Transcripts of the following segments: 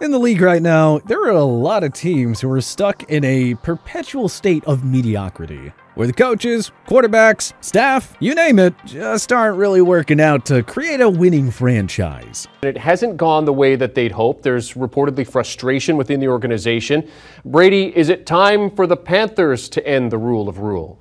In the league right now, there are a lot of teams who are stuck in a perpetual state of mediocrity, where the coaches, quarterbacks, staff, you name it, just aren't really working out to create a winning franchise. It hasn't gone the way that they'd hoped. There's reportedly frustration within the organization. Brady, is it time for the Panthers to end the rule of rule?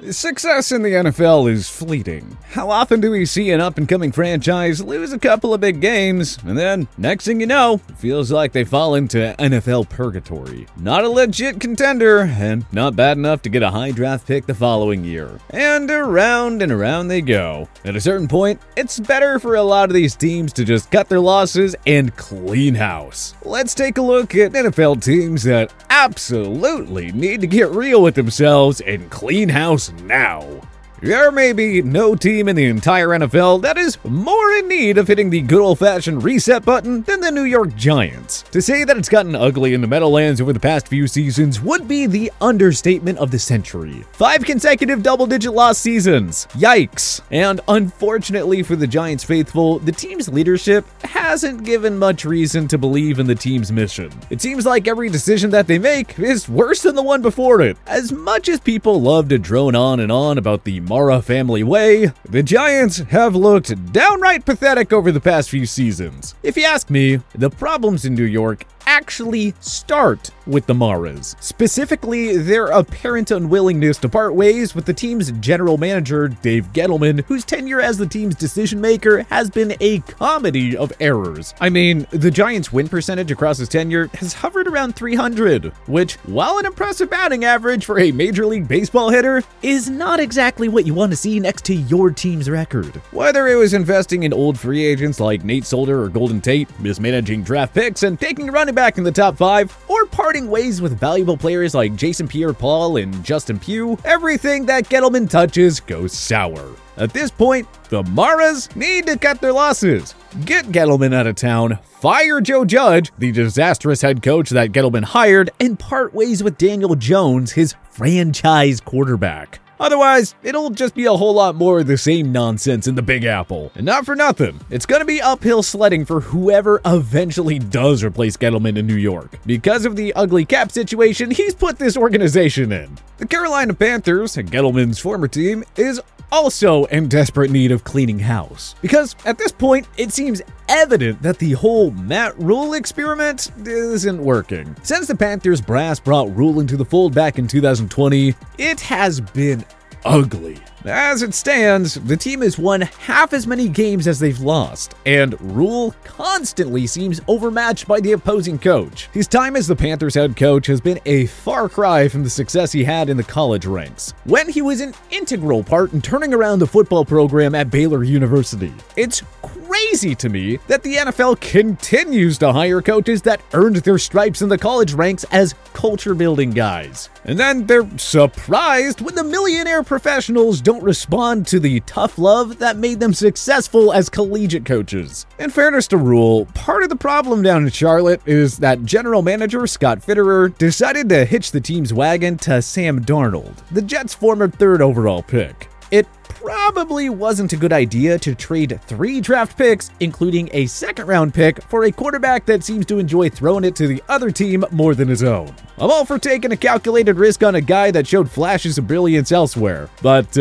Success in the NFL is fleeting. How often do we see an up-and-coming franchise lose a couple of big games, and then, next thing you know, it feels like they fall into NFL purgatory. Not a legit contender, and not bad enough to get a high draft pick the following year. And around they go. At a certain point, it's better for a lot of these teams to just cut their losses and clean house. Let's take a look at NFL teams that absolutely need to get real with themselves and clean house now. There may be no team in the entire NFL that is more in need of hitting the good old-fashioned reset button than the New York Giants. To say that it's gotten ugly in the Meadowlands over the past few seasons would be the understatement of the century. 5 consecutive double-digit loss seasons. Yikes. And unfortunately for the Giants faithful, the team's leadership hasn't given much reason to believe in the team's mission. It seems like every decision that they make is worse than the one before it. As much as people love to drone on and on about the Mara family way, the Giants have looked downright pathetic over the past few seasons. If you ask me, the problems in New York actually start with the Maras. Specifically, their apparent unwillingness to part ways with the team's general manager, Dave Gettleman, whose tenure as the team's decision maker has been a comedy of errors. I mean, the Giants' win percentage across his tenure has hovered around 300, which, while an impressive batting average for a Major League Baseball hitter, is not exactly what you want to see next to your team's record. Whether it was investing in old free agents like Nate Solder or Golden Tate, mismanaging draft picks, and taking a running back in the top 5, or parting ways with valuable players like Jason Pierre-Paul and Justin Pugh, everything that Gettleman touches goes sour. At this point, the Maras need to cut their losses, get Gettleman out of town, fire Joe Judge, the disastrous head coach that Gettleman hired, and part ways with Daniel Jones, his franchise quarterback. Otherwise, it'll just be a whole lot more of the same nonsense in the Big Apple. And not for nothing, it's gonna be uphill sledding for whoever eventually does replace Gettleman in New York, because of the ugly cap situation he's put this organization in. The Carolina Panthers, Gettleman's former team, is also in desperate need of cleaning house, because at this point, it seems evident that the whole Matt Rule experiment isn't working. Since the Panthers brass brought Rule into the fold back in 2020, it has been ugly. As it stands, the team has won half as many games as they've lost, and Rule constantly seems overmatched by the opposing coach. His time as the Panthers head coach has been a far cry from the success he had in the college ranks, when he was an integral part in turning around the football program at Baylor University. It's crazy to me that the NFL continues to hire coaches that earned their stripes in the college ranks as culture-building guys. And then they're surprised when the millionaire professionals don't respond to the tough love that made them successful as collegiate coaches. In fairness to Rule, part of the problem down in Charlotte is that general manager Scott Fitterer decided to hitch the team's wagon to Sam Darnold, the Jets' former 3rd overall pick. It probably wasn't a good idea to trade 3 draft picks, including a 2nd-round pick, for a quarterback that seems to enjoy throwing it to the other team more than his own. I'm all for taking a calculated risk on a guy that showed flashes of brilliance elsewhere, but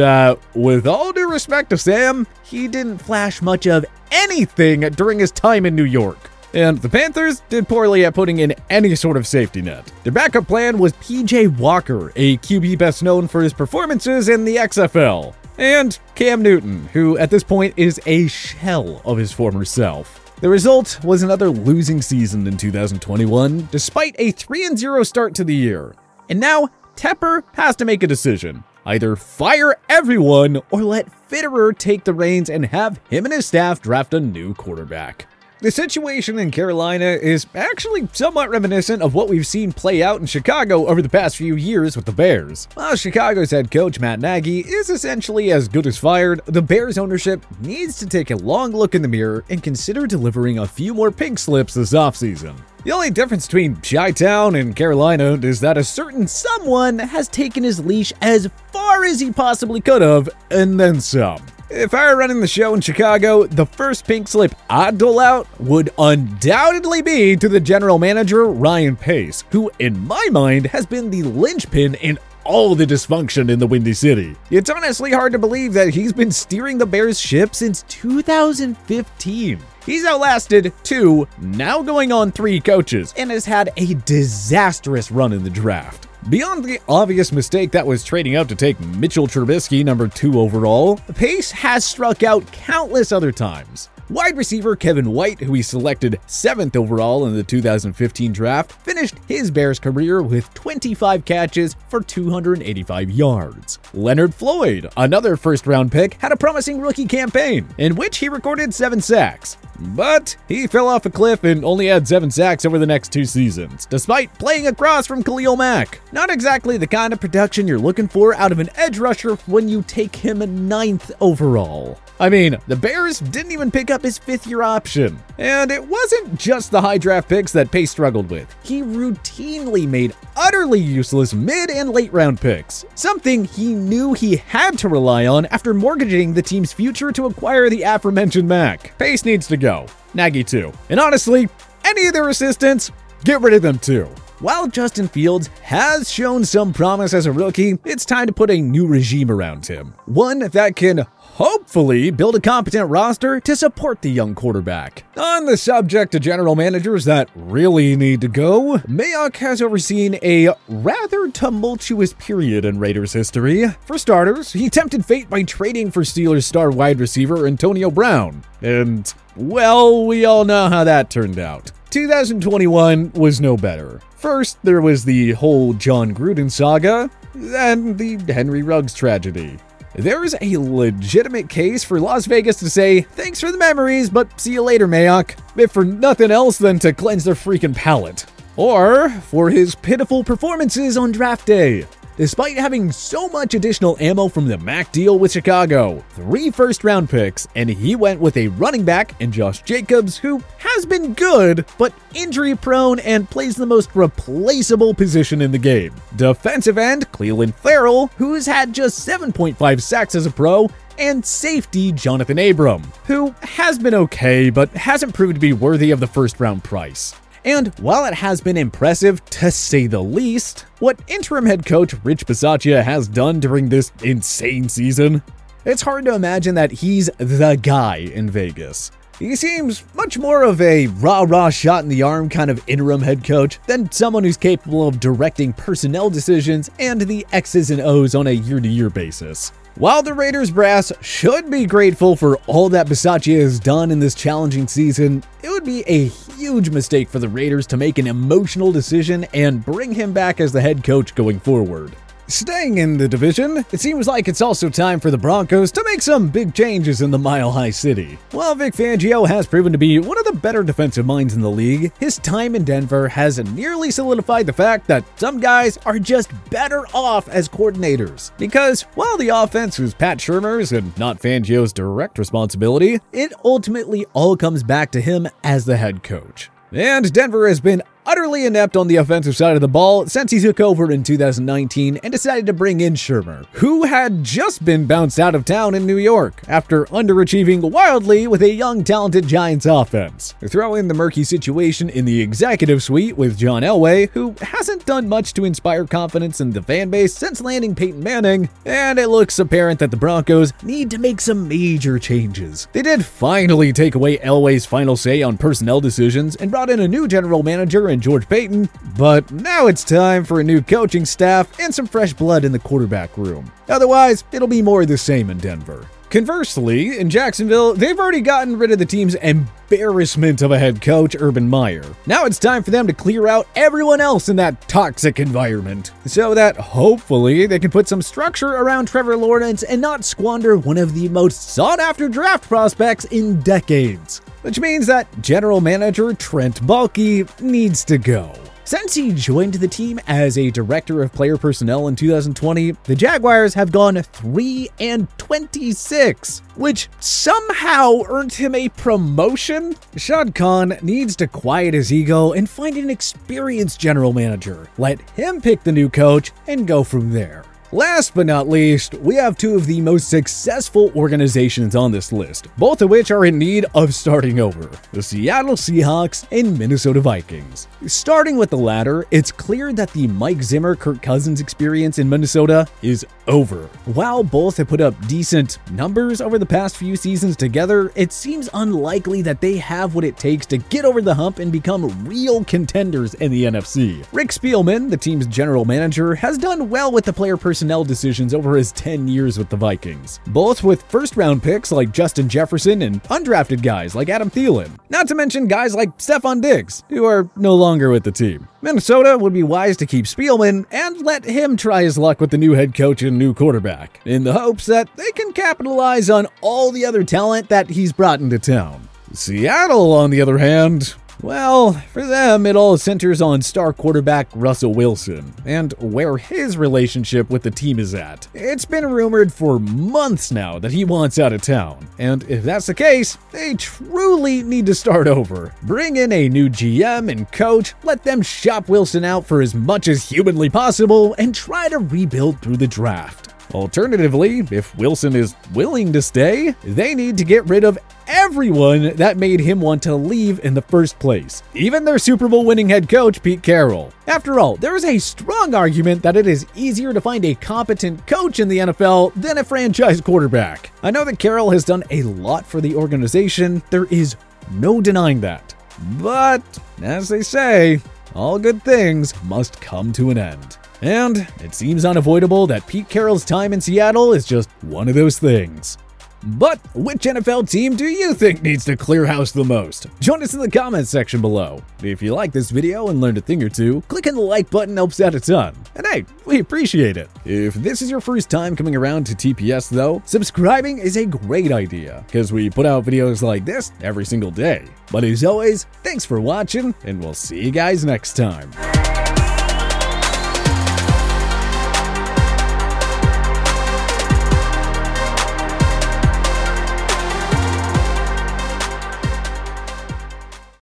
with all due respect to Sam, he didn't flash much of anything during his time in New York. And the Panthers did poorly at putting in any sort of safety net. Their backup plan was PJ Walker, a QB best known for his performances in the XFL, and Cam Newton, who at this point is a shell of his former self. The result was another losing season in 2021, despite a 3-0 start to the year. And now, Tepper has to make a decision. Either fire everyone or let Fitterer take the reins and have him and his staff draft a new quarterback. The situation in Carolina is actually somewhat reminiscent of what we've seen play out in Chicago over the past few years with the Bears. While Chicago's head coach Matt Nagy is essentially as good as fired, the Bears ownership needs to take a long look in the mirror and consider delivering a few more pink slips this offseason. The only difference between Chi-Town and Carolina is that a certain someone has taken his leash as far as he possibly could have, and then some. If I were running the show in Chicago, the first pink slip I'd dole out would undoubtedly be to the general manager, Ryan Pace, who, in my mind, has been the linchpin in all the dysfunction in the Windy City. It's honestly hard to believe that he's been steering the Bears ship since 2015. He's outlasted 2, now going on 3 coaches, and has had a disastrous run in the draft. Beyond the obvious mistake that was trading up to take Mitchell Trubisky, number 2 overall, Pace has struck out countless other times. Wide receiver Kevin White, who he selected 7th overall in the 2015 draft, finished his Bears career with 25 catches for 285 yards. Leonard Floyd, another first-round pick, had a promising rookie campaign, in which he recorded 7 sacks. But he fell off a cliff and only had 7 sacks over the next 2 seasons, despite playing across from Khalil Mack. Not exactly the kind of production you're looking for out of an edge rusher when you take him 9th overall. I mean, the Bears didn't even pick up his 5th-year option. And it wasn't just the high draft picks that Pace struggled with. He routinely made utterly useless mid- and late-round picks, something he knew he had to rely on after mortgaging the team's future to acquire the aforementioned Mack. Pace needs to go. Nagy too. And honestly, any of their assistants, get rid of them too. While Justin Fields has shown some promise as a rookie, it's time to put a new regime around him. One that can hopefully build a competent roster to support the young quarterback. On the subject of general managers that really need to go, Mayock has overseen a rather tumultuous period in Raiders history. For starters, he tempted fate by trading for Steelers star wide receiver Antonio Brown. And, well, we all know how that turned out. 2021 was no better. First, there was the whole John Gruden saga, then the Henry Ruggs tragedy. There is a legitimate case for Las Vegas to say, thanks for the memories, but see you later, Mayock, if for nothing else than to cleanse their freaking palate. Or for his pitiful performances on draft day. Despite having so much additional ammo from the Mack deal with Chicago, 3 first-round picks, and he went with a running back in Josh Jacobs, who has been good, but injury-prone and plays the most replaceable position in the game. Defensive end Clelin Ferrell, who's had just 7.5 sacks as a pro, and safety Jonathan Abram, who has been okay, but hasn't proved to be worthy of the first-round price. And while it has been impressive, to say the least, what interim head coach Rich Bisaccia has done during this insane season, it's hard to imagine that he's the guy in Vegas. He seems much more of a rah-rah shot in the arm kind of interim head coach than someone who's capable of directing personnel decisions and the X's and O's on a year-to-year basis. While the Raiders brass should be grateful for all that Bisaccia has done in this challenging season, it would be a huge mistake for the Raiders to make an emotional decision and bring him back as the head coach going forward. Staying in the division, it seems like it's also time for the Broncos to make some big changes in the Mile High City. While Vic Fangio has proven to be one of the better defensive minds in the league, his time in Denver has nearly solidified the fact that some guys are just better off as coordinators. Because while the offense is Pat Shurmur's and not Fangio's direct responsibility, it ultimately all comes back to him as the head coach. And Denver has been utterly inept on the offensive side of the ball since he took over in 2019 and decided to bring in Shurmur, who had just been bounced out of town in New York after underachieving wildly with a young, talented Giants offense. Throw in the murky situation in the executive suite with John Elway, who hasn't done much to inspire confidence in the fan base since landing Peyton Manning, and it looks apparent that the Broncos need to make some major changes. They did finally take away Elway's final say on personnel decisions and brought in a new general manager in George Paton, but now it's time for a new coaching staff and some fresh blood in the quarterback room. Otherwise, it'll be more of the same in Denver. Conversely, in Jacksonville, they've already gotten rid of the team's embarrassment of a head coach, Urban Meyer. Now it's time for them to clear out everyone else in that toxic environment, so that hopefully they can put some structure around Trevor Lawrence and not squander one of the most sought-after draft prospects in decades. which means that general manager Trent Baalke needs to go. Since he joined the team as a director of player personnel in 2020, the Jaguars have gone 3-26, which somehow earned him a promotion. Shad Khan needs to quiet his ego and find an experienced general manager. Let him pick the new coach and go from there. Last but not least, we have two of the most successful organizations on this list, both of which are in need of starting over: the Seattle Seahawks and Minnesota Vikings. Starting with the latter, it's clear that the Mike Zimmer-Kirk Cousins experience in Minnesota is over. While both have put up decent numbers over the past few seasons together, it seems unlikely that they have what it takes to get over the hump and become real contenders in the NFC. Rick Spielman, the team's general manager, has done well with the player personnel decisions over his 10 years with the Vikings, both with first-round picks like Justin Jefferson and undrafted guys like Adam Thielen, not to mention guys like Stephon Diggs, who are no longer with the team. Minnesota would be wise to keep Spielman and let him try his luck with the new head coach and new quarterback, in the hopes that they can capitalize on all the other talent that he's brought into town. Seattle, on the other hand, well, for them, it all centers on star quarterback Russell Wilson and where his relationship with the team is at. It's been rumored for months now that he wants out of town, and if that's the case, they truly need to start over. Bring in a new GM and coach, let them shop Wilson out for as much as humanly possible, and try to rebuild through the draft. Alternatively, if Wilson is willing to stay, they need to get rid of everyone that made him want to leave in the first place, even their Super Bowl winning head coach Pete Carroll. After all, there is a strong argument that it is easier to find a competent coach in the NFL than a franchise quarterback. I know that Carroll has done a lot for the organization, there is no denying that. But, as they say, all good things must come to an end. And it seems unavoidable that Pete Carroll's time in Seattle is just one of those things. But which NFL team do you think needs to clear house the most? Join us in the comments section below. If you like this video and learned a thing or two, clicking the like button helps out a ton. And hey, we appreciate it. If this is your first time coming around to TPS though, subscribing is a great idea, because we put out videos like this every single day. But as always, thanks for watching, and we'll see you guys next time.